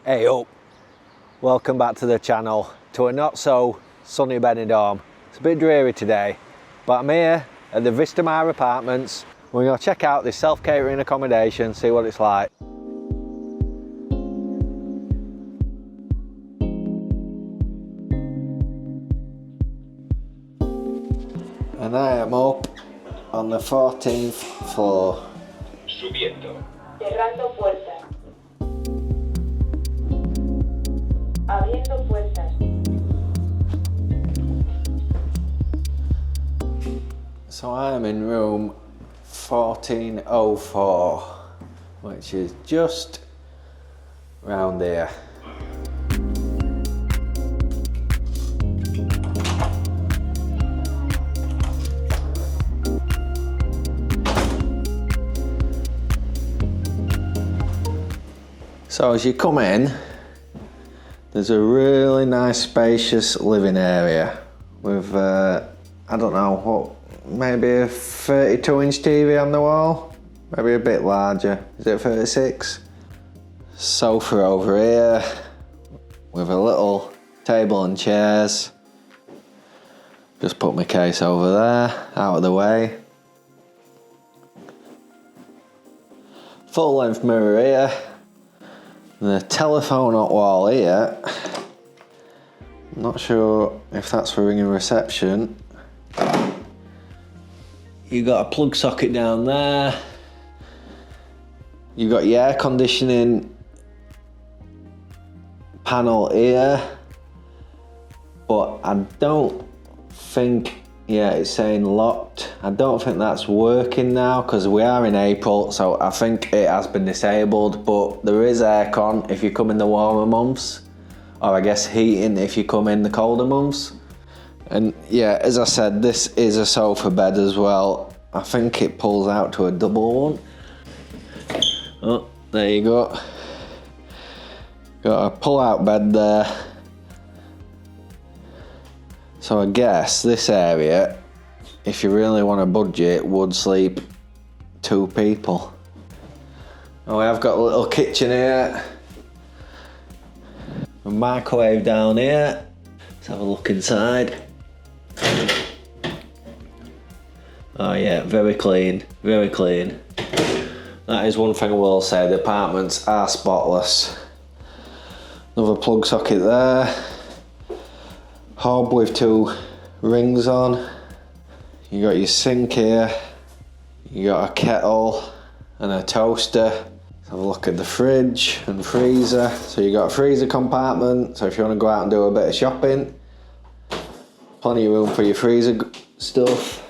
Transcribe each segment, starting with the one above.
Hey up, welcome back to the channel, to a not so sunny Benidorm. It's a bit dreary today, but I'm here at the Vistamar apartments. We're going to check out this self-catering accommodation, see what it's like. And I am up on the 14th floor. Subiendo. Cerrando puertas. Abriendo puertas. So I am in room 1404, which is just round here. So as you come in, there's a really nice spacious living area with, I don't know, what, maybe a 32-inch TV on the wall, maybe a bit larger, is it 36? Sofa over here with a little table and chairs. Just put my case over there, out of the way. Full length mirror here. The telephone up wall here, not sure if that's for ringing reception. You got a plug socket down there. You got your air conditioning panel here, but I don't think, yeah, it's saying locked. I don't think that's working now because we are in April, so I think it has been disabled, but there is aircon if you come in the warmer months, or I guess heating if you come in the colder months. And yeah, as I said, this is a sofa bed as well. I think it pulls out to a double one. Oh, there you go. Got a pull-out bed there. So I guess this area, if you really want a budget, would sleep 2 people. Oh, we have got a little kitchen here. A microwave down here. Let's have a look inside. Oh yeah, very clean, very clean. That is one thing I will say, the apartments are spotless. Another plug socket there. Hob with 2 rings on. You got your sink here. You got a kettle and a toaster. Let's have a look at the fridge and freezer. So you got a freezer compartment, so if you want to go out and do a bit of shopping, plenty of room for your freezer stuff.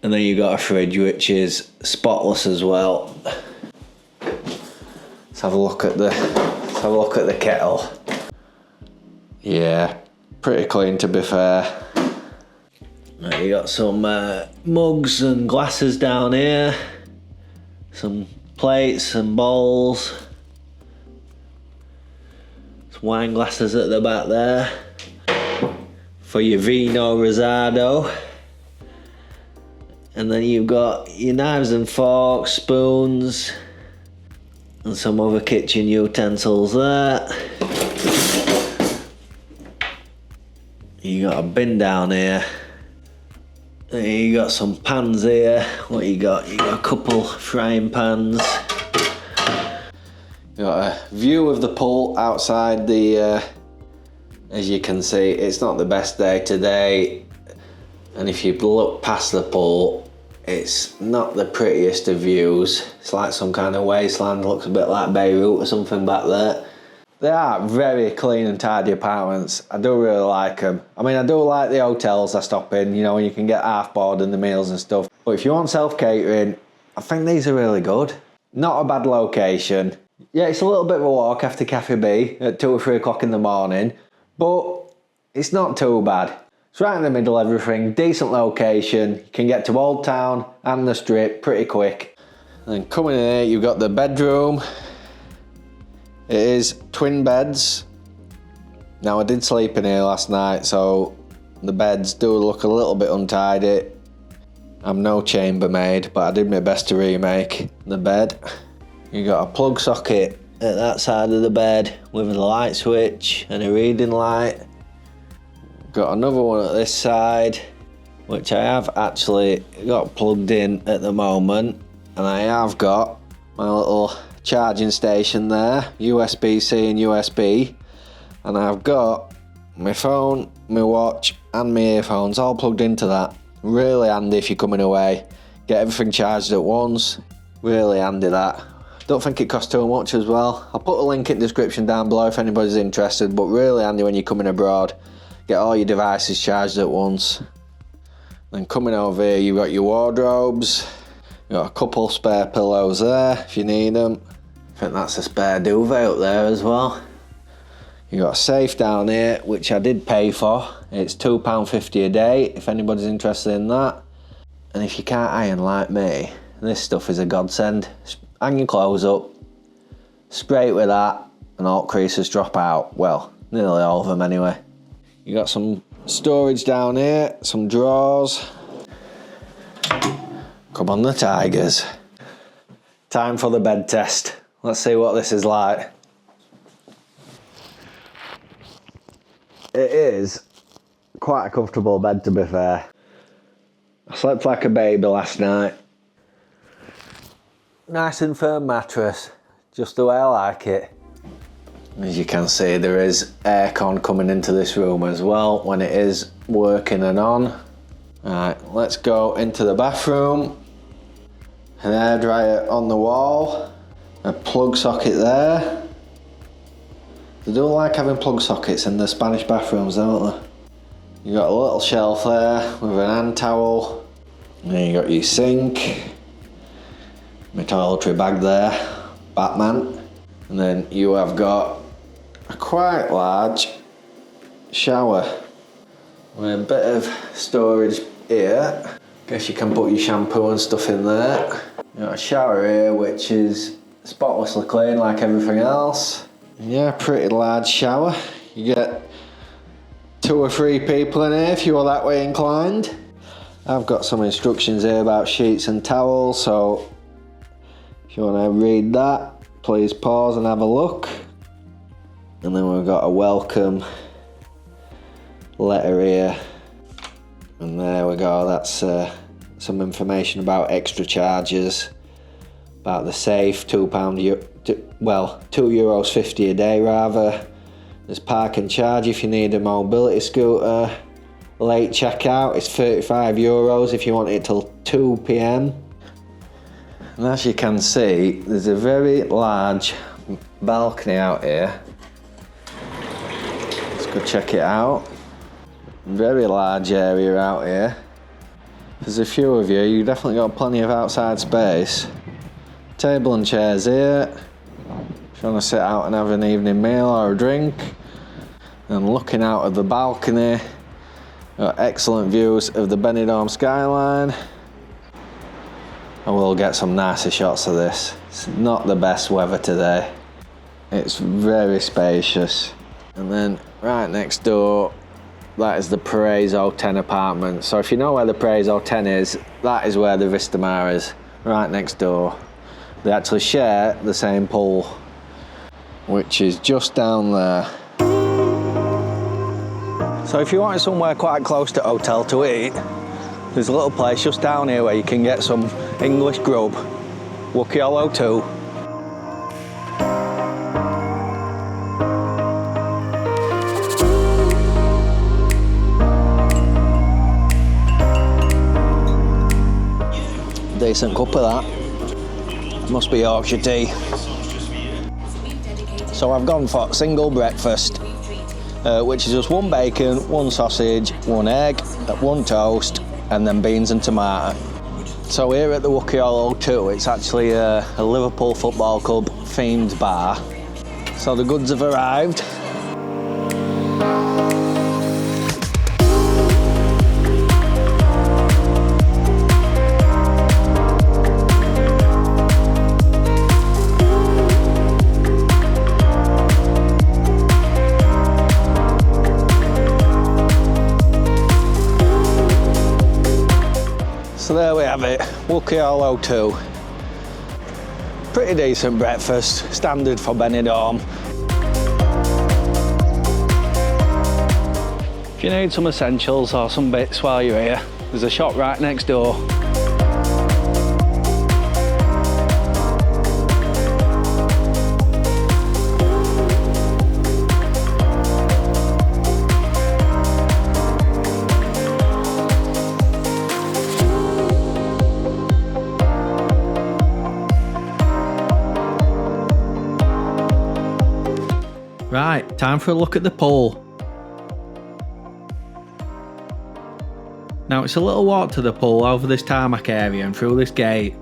And then you got a fridge which is spotless as well. Let's have a look at the kettle. Yeah, pretty clean to be fair. Now you got some mugs and glasses down here. Some plates and bowls. Some wine glasses at the back there. For your vino rosado. And then you've got your knives and forks, spoons, and some other kitchen utensils there. You got a bin down here. And you got some pans here. What you got? You got a couple frying pans. You got a view of the pool outside the, as you can see, it's not the best day today. And if you look past the pool, it's not the prettiest of views. It's like some kind of wasteland, looks a bit like Beirut or something back there. They are very clean and tidy apartments. I do really like them. I mean, I do like the hotels I stop in, you know, when you can get half board and the meals and stuff. But if you want self-catering, I think these are really good. Not a bad location. Yeah, it's a little bit of a walk after Cafe B at 2 or 3 o'clock in the morning, but it's not too bad. It's right in the middle of everything, decent location. You can get to Old Town and the Strip pretty quick. And then coming in here, you've got the bedroom. It is twin beds. Now I did sleep in here last night, so the beds do look a little bit untidy. I'm no chambermaid, but I did my best to remake the bed. You got a plug socket at that side of the bed with a light switch and a reading light. Got another one at this side, which I have actually got plugged in at the moment, and I have got my little charging station there, USB-C and USB, and I've got my phone, my watch and my earphones all plugged into that. Really handy if you're coming away, get everything charged at once. Really handy that. Don't think it costs too much as well. I'll put a link in the description down below if anybody's interested, but really handy when you're coming abroad. Get all your devices charged at once. Then coming over here, you've got your wardrobes. You've got a couple spare pillows there if you need them. I think that's a spare duvet up there as well. You've got a safe down here, which I did pay for. It's £2.50 a day if anybody's interested in that. And if you can't iron like me, this stuff is a godsend. Hang your clothes up, spray it with that, and all creases drop out. Well, nearly all of them anyway. You got some storage down here, some drawers. Come on the tigers. Time for the bed test. Let's see what this is like. It is quite a comfortable bed, to be fair. I slept like a baby last night. Nice and firm mattress, just the way I like it. As you can see, there is aircon coming into this room as well when it is working and on. Right, let's go into the bathroom. An hairdryer on the wall, a plug socket there. They don't like having plug sockets in the Spanish bathrooms, don't they? You got a little shelf there with an hand towel. And then you got your sink, my toiletry bag there, Batman. And then you have got a quite large shower with a bit of storage here. Guess you can put your shampoo and stuff in there. You got a shower here which is spotlessly clean like everything else. Yeah, pretty large shower. You get 2 or 3 people in here if you are that way inclined. I've got some instructions here about sheets and towels, so if you want to read that, please pause and have a look. And then we've got a welcome letter here. And there we go, that's some information about extra charges, about the safe, €2.50 a day rather. There's park and charge if you need a mobility scooter. Late checkout is €35 if you want it till 2 PM. And as you can see, there's a very large balcony out here. Let's go check it out. Very large area out here. There's a few of you, you definitely got plenty of outside space. Table and chairs here. If you want to sit out and have an evening meal or a drink. And looking out of the balcony, got excellent views of the Benidorm skyline. I will get some nicer shots of this. It's not the best weather today. It's very spacious. And then right next door, that is the Paraiso 10 apartment. So if you know where the Paraiso 10 is, that is where the Vistamar is, right next door. They actually share the same pool, which is just down there. So if you wanted somewhere quite close to hotel to eat, there's a little place just down here where you can get some English grub. Wooky Hollow 2. Decent cup of that. Must be Yorkshire tea. So I've gone for single breakfast, which is just 1 bacon, 1 sausage, 1 egg, 1 toast, and then beans and tomato. So here at the Wooky Hollow 2, it's actually a Liverpool Football Club themed bar. So the goods have arrived. So there we have it, Wooky Hollow 2. Pretty decent breakfast, standard for Benidorm. If you need some essentials or some bits while you're here, there's a shop right next door. Right, time for a look at the pool. Now it's a little walk to the pool over this tarmac area and through this gate.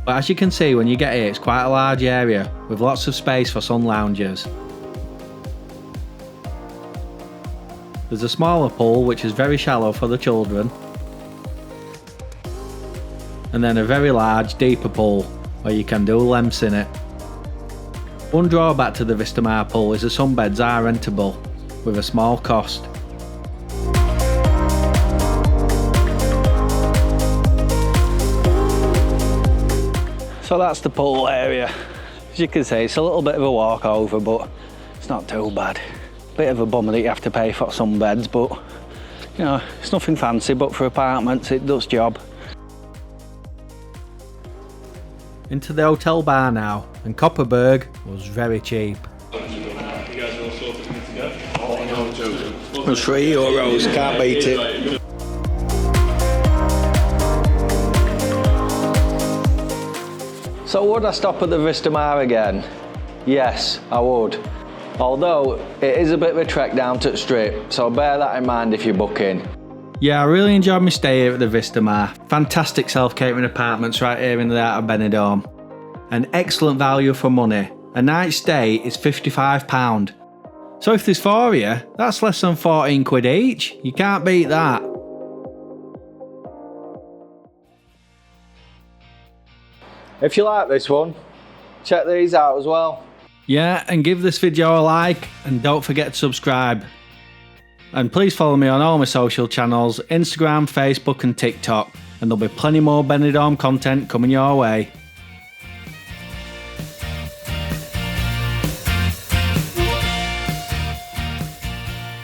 But as you can see when you get here, it's quite a large area with lots of space for sun loungers. There's a smaller pool which is very shallow for the children. And then a very large, deeper pool where you can do lengths in it. One drawback to the Vistamar pool is the sunbeds are rentable with a small cost. So that's the pool area. As you can see, it's a little bit of a walk over, but it's not too bad. Bit of a bummer that you have to pay for sunbeds, but you know, it's nothing fancy, but for apartments it does job. Into the hotel bar now, and Copperberg was very cheap. You guys are all sorted to go? It was €3, can't beat it. So would I stop at the Vistamar again? Yes, I would. Although it is a bit of a trek down to the strip, so bear that in mind if you're booking. Yeah, I really enjoyed my stay here at the Vistamar. Fantastic self-catering apartments right here in the heart of Benidorm. An excellent value for money. A night's stay is £55. So if there's 4 of you, that's less than 14 quid each. You can't beat that. If you like this one, check these out as well. Yeah, and give this video a like, and don't forget to subscribe. And please follow me on all my social channels, Instagram, Facebook and TikTok, and there'll be plenty more Benidorm content coming your way.